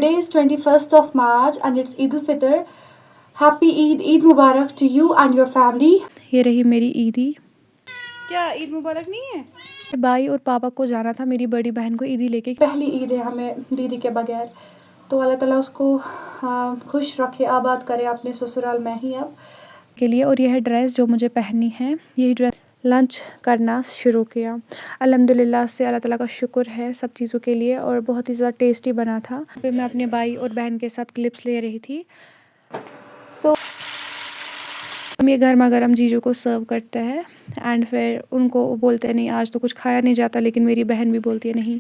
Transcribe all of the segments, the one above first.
today is 21st of March and it's Eid al-Fitr. Happy Eid Mubarak to you and your family. ये रही मेरी ईदी। क्या ईद मुबारक नहीं है? भाई और पापा को जाना था मेरी बड़ी बहन को ईदी लेके। पहली ईद है हमें दीदी के बगैर, तो अल्लाह ताला उसको खुश रखे, आबाद करे अपने ससुराल में ही अब के लिए। और यह ड्रेस जो मुझे पहननी है, यही ड्रेस लंच करना शुरू किया। अल्हम्दुलिल्लाह से अल्लाह ताला का शुक्र है सब चीज़ों के लिए, और बहुत ही ज़्यादा टेस्टी बना था। फिर मैं अपने भाई और बहन के साथ क्लिप्स ले रही थी। हम ये गर्मा गर्म जीजू को सर्व करते हैं एंड फिर उनको बोलते हैं नहीं आज तो कुछ खाया नहीं जाता, लेकिन मेरी बहन भी बोलती है नहीं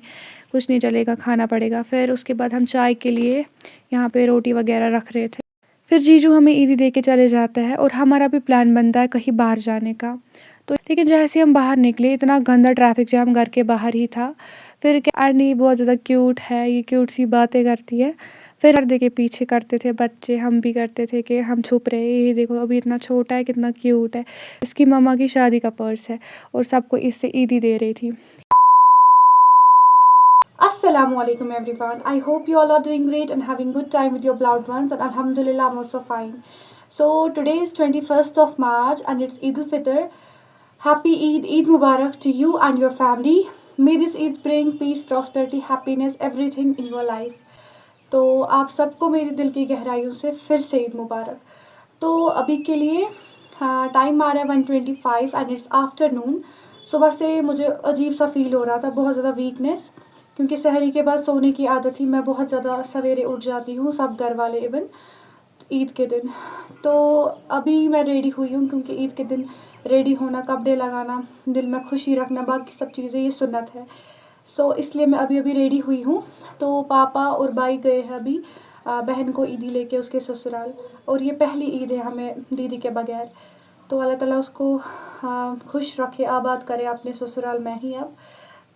कुछ नहीं चलेगा, खाना पड़ेगा। फिर उसके बाद हम चाय के लिए यहाँ पे रोटी वगैरह रख रहे थे। फिर जीजू हमें ईदी दे के चले जाता है और हमारा भी प्लान बनता है कहीं बाहर जाने का। तो लेकिन जैसे हम बाहर निकले इतना गंदा ट्रैफिक जैम घर के बाहर ही था। फिर क्या नहीं, बहुत ज़्यादा क्यूट है, ये क्यूट सी बातें करती है। फिर पर्दे के पीछे करते थे बच्चे, हम भी करते थे कि हम छुप रहे, ये देखो अभी इतना छोटा है कितना क्यूट है। इसकी मम्मा की शादी का पर्स है और सबको इससे ईदी दे रही थी। Assalamualaikum everyone. I hope you all are doing great and having good time with your loved ones, and alhamdulillah I'm also fine. So today is 21st of March and it's Eid al-Fitr. Happy Eid Mubarak to you and your family. May this Eid bring peace, prosperity, happiness, everything in your life. तो आप सबको मेरे दिल की गहराइयों से फिर से ईद मुबारक। तो अभी के लिए टाइम आ रहा है 1:25 एंड इट्स आफ्टरनून। सुबह से मुझे अजीब सा फील हो रहा था, बहुत ज़्यादा वीकनेस, क्योंकि सहरी के बाद सोने की आदत थी। मैं बहुत ज़्यादा सवेरे उठ जाती हूँ, सब घर वाले इवन ईद के दिन। तो अभी मैं रेडी हुई हूँ, क्योंकि ईद के दिन रेडी होना, कपड़े लगाना, दिल में खुशी रखना, बाकी सब चीज़ें ये सुन्नत है। सो इसलिए मैं अभी अभी रेडी हुई हूँ। तो पापा और भाई गए हैं अभी बहन को ईदी लेके उसके ससुराल, और ये पहली ईद है हमें दीदी के बगैर। तो अल्लाह ताला उसको खुश रखे, आबाद करे अपने ससुराल में ही अब।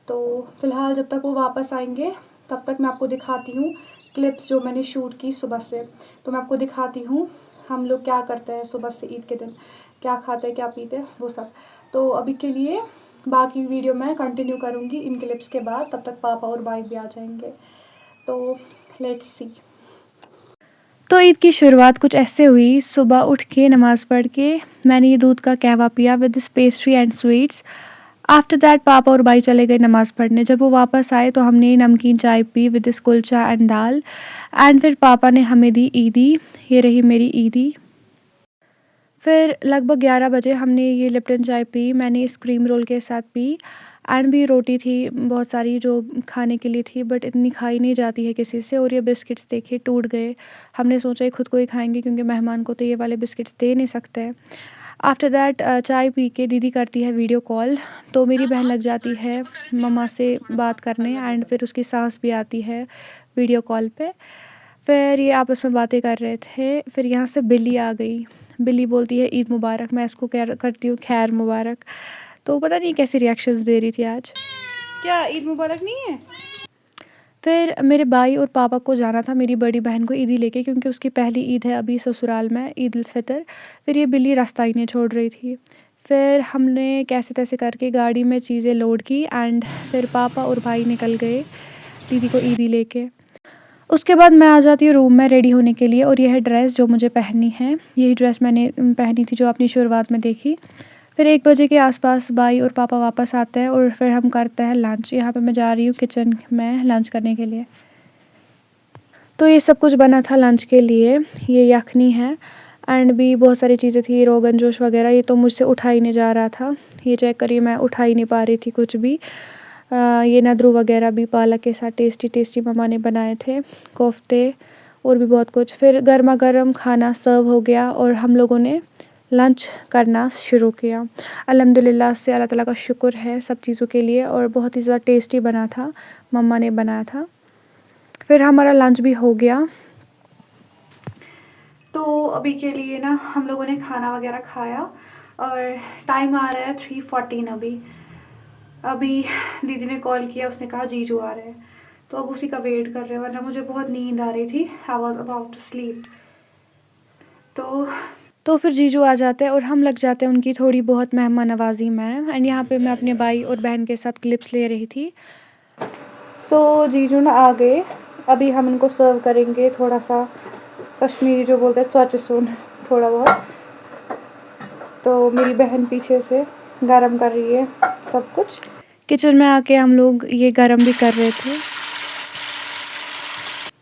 तो फ़िलहाल जब तक वो वापस आएंगे तब तक मैं आपको दिखाती हूँ क्लिप्स जो मैंने शूट की सुबह से। तो मैं आपको दिखाती हूँ हम लोग क्या करते हैं सुबह से ईद के दिन, क्या खाते हैं, क्या पीते हैं, वो सब। तो अभी के लिए बाकी वीडियो मैं कंटिन्यू करूँगी इन क्लिप्स के बाद, तब तक पापा और भाई भी आ जाएंगे। तो लेट्स सी। तो ईद की शुरुआत कुछ ऐसे हुई। सुबह उठ के नमाज़ पढ़ के मैंने ये दूध का कहवा पिया with this pastry and sweets. After that पापा और भाई चले गए नमाज़ पढ़ने। जब वो वापस आए तो हमने नमकीन चाय P with this kulcha and dal. And फिर पापा ने हमें दी ईदी, ये रही मेरी ईदी। फिर लगभग 11 बजे हमने ये लिप्टन चाय पी, मैंने इस क्रीम रोल के साथ पी। एंड भी रोटी थी बहुत सारी जो खाने के लिए थी, बट इतनी खाई नहीं जाती है किसी से। और ये बिस्किट्स देखे टूट गए, हमने सोचा ये खुद को ही खाएंगे क्योंकि मेहमान को तो ये वाले बिस्किट्स दे नहीं सकते हैं। आफ्टर दैट चाय पी के दीदी करती है वीडियो कॉल, तो मेरी बहन लग जाती है मम्मा से बात करने। एंड फिर उसकी सास भी आती है वीडियो कॉल पे। फिर ये आपस में बातें कर रहे थे। फिर यहाँ से बिल्ली आ गई, बिल्ली बोलती है ईद मुबारक, मैं इसको करती हूँ खैर मुबारक। तो पता नहीं कैसी रिएक्शंस दे रही थी आज। क्या ईद मुबारक नहीं है? फिर मेरे भाई और पापा को जाना था मेरी बड़ी बहन को ईदी लेके, क्योंकि उसकी पहली ईद है अभी ससुराल में, ईद उल फितर। फिर ये बिल्ली रास्ता ही नहीं छोड़ रही थी। फिर हमने कैसे तैसे करके गाड़ी में चीज़ें लोड की एंड फिर पापा और भाई निकल गए दीदी को ईदी लेके। उसके बाद मैं आ जाती हूँ रूम में रेडी होने के लिए, और यह ड्रेस जो मुझे पहननी है, यही ड्रेस मैंने पहनी थी जो अपनी शुरुआत में देखी। फिर 1 बजे के आसपास भाई और पापा वापस आते हैं और फिर हम करते हैं लंच। यहाँ पे मैं जा रही हूँ किचन में लंच करने के लिए। तो ये सब कुछ बना था लंच के लिए, ये यखनी है एंड भी बहुत सारी चीज़ें थी, रोगन जोश वगैरह। ये तो मुझसे उठा ही नहीं जा रहा था, ये चेक करिए मैं उठा ही नहीं पा रही थी कुछ भी। ये नदरू वगैरह भी पालक के साथ टेस्टी टेस्टी मम्मा ने बनाए थे, कोफ्ते और भी बहुत कुछ। फिर गर्मा गर्म खाना सर्व हो गया और हम लोगों ने लंच करना शुरू किया। अल्हम्दुलिल्लाह से अल्लाह ताला का शुक्र है सब चीज़ों के लिए, और बहुत ही ज़्यादा टेस्टी बना था, मम्मा ने बनाया था। फिर हमारा लंच भी हो गया। तो अभी के लिए ना हम लोगों ने खाना वगैरह खाया और टाइम आ रहा है 3:14। अभी दीदी ने कॉल किया, उसने कहा जीजू आ रहे हैं, तो अब उसी का वेट कर रहे हैं, वरना मुझे बहुत नींद आ रही थी, I was about to sleep. तो फिर जीजू आ जाते हैं और हम लग जाते हैं उनकी थोड़ी बहुत मेहमान नवाजी में। एंड यहाँ पे मैं अपने भाई और बहन के साथ क्लिप्स ले रही थी। सो जीजू ना आ गए अभी हम इनको सर्व करेंगे थोड़ा सा कश्मीरी जो बोलते हैं चौचसून थोड़ा बहुत। तो मेरी बहन पीछे से गरम कर रही है सब कुछ। किचन में आके हम लोग ये गरम भी कर रहे थे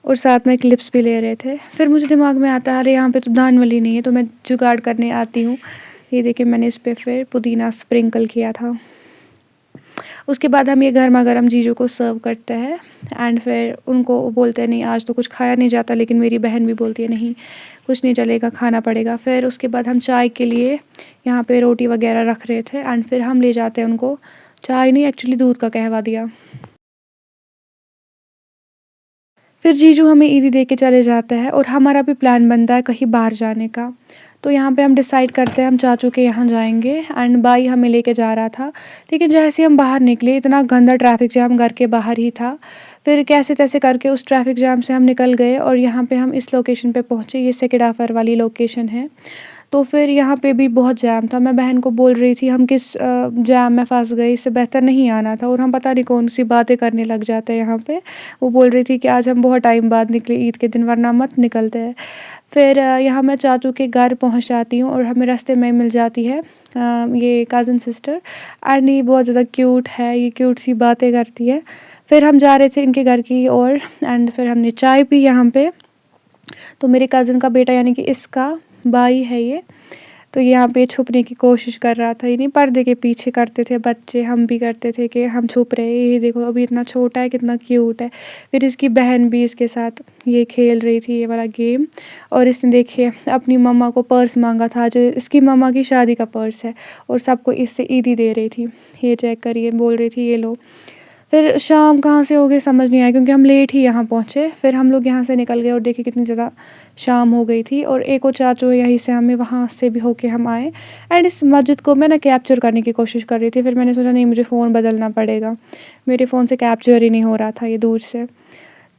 और साथ में क्लिप्स भी ले रहे थे। फिर मुझे दिमाग में आता है अरे यहाँ पे तो दान वाली नहीं है, तो मैं जुगाड़ करने आती हूँ। ये देखिए मैंने इस पे फिर पुदीना स्प्रिंकल किया था। उसके बाद हम ये गर्मा गर्म जीजू को सर्व करते हैं एंड फिर उनको बोलते हैं नहीं आज तो कुछ खाया नहीं जाता, लेकिन मेरी बहन भी बोलती है नहीं कुछ नहीं चलेगा, खाना पड़ेगा। फिर उसके बाद हम चाय के लिए यहाँ पे रोटी वगैरह रख रहे थे एंड फिर हम ले जाते हैं उनको, चाय नहीं एक्चुअली दूध का कहवा दिया। फिर जीजू हमें ईदी दे के चले जाता है और हमारा भी प्लान बनता है कहीं बाहर जाने का। तो यहाँ पे हम डिसाइड करते हैं हम चाचू के यहाँ जाएंगे एंड भाई हमें लेके जा रहा था। लेकिन जैसे हम बाहर निकले इतना गंदा ट्रैफिक जैम घर के बाहर ही था। फिर कैसे तैसे करके उस ट्रैफिक जैम से हम निकल गए और यहाँ पे हम इस लोकेशन पे पहुँचे। ये सेकेडाफर वाली लोकेशन है। तो फिर यहाँ पे भी बहुत जैम था। मैं बहन को बोल रही थी हम किस जैम में फंस गए, इससे बेहतर नहीं आना था। और हम पता नहीं कौन सी बातें करने लग जाते हैं यहाँ पे। वो बोल रही थी कि आज हम बहुत टाइम बाद निकले ईद के दिन, वरना मत निकलते हैं। फिर यहाँ मैं चाचू के घर पहुँच जाती हूँ और हमें रास्ते में मिल जाती है ये कज़न सिस्टर एंड ये बहुत ज़्यादा क्यूट है, ये क्यूट सी बातें करती है। फिर हम जा रहे थे इनके घर की ओर एंड फिर हमने चाय पी यहाँ पे। तो मेरे कज़न का बेटा यानी कि इसका भाई है ये, तो यहाँ पे छुपने की कोशिश कर रहा था। यानी पर्दे के पीछे करते थे बच्चे, हम भी करते थे कि हम छुप रहे हैं। ये देखो अभी इतना छोटा है, कितना क्यूट है। फिर इसकी बहन भी इसके साथ ये खेल रही थी ये वाला गेम। और इसने देखिए अपनी मम्मा को पर्स मांगा था, जो इसकी मम्मा की शादी का पर्स है, और सबको इससे ईदी दे रही थी। ये चेक करिए, बोल रही थी ये लो। फिर शाम कहाँ से हो गई समझ नहीं आया क्योंकि हम लेट ही यहाँ पहुँचे। फिर हम लोग यहाँ से निकल गए और देखिए कितनी ज़्यादा शाम हो गई थी। और एक और चाचू यहीं से हमें वहाँ से भी होके हम आए एंड इस मस्जिद को मैं ना कैप्चर करने की कोशिश कर रही थी। फिर मैंने सोचा नहीं मुझे फ़ोन बदलना पड़ेगा, मेरे फ़ोन से कैप्चर ही नहीं हो रहा था ये दूर से।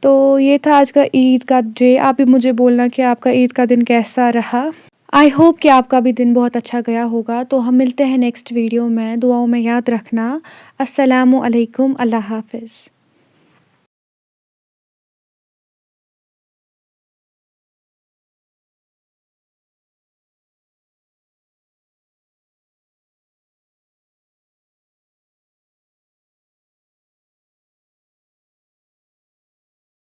तो ये था आज का ईद का डे। आप भी मुझे बोलना कि आपका ईद का दिन कैसा रहा। आई होप कि आपका भी दिन बहुत अच्छा गया होगा। तो हम मिलते हैं नेक्स्ट वीडियो में, दुआओं में याद रखना। अस्सलामु अलैकुम, अल्लाह हाफ़िज़।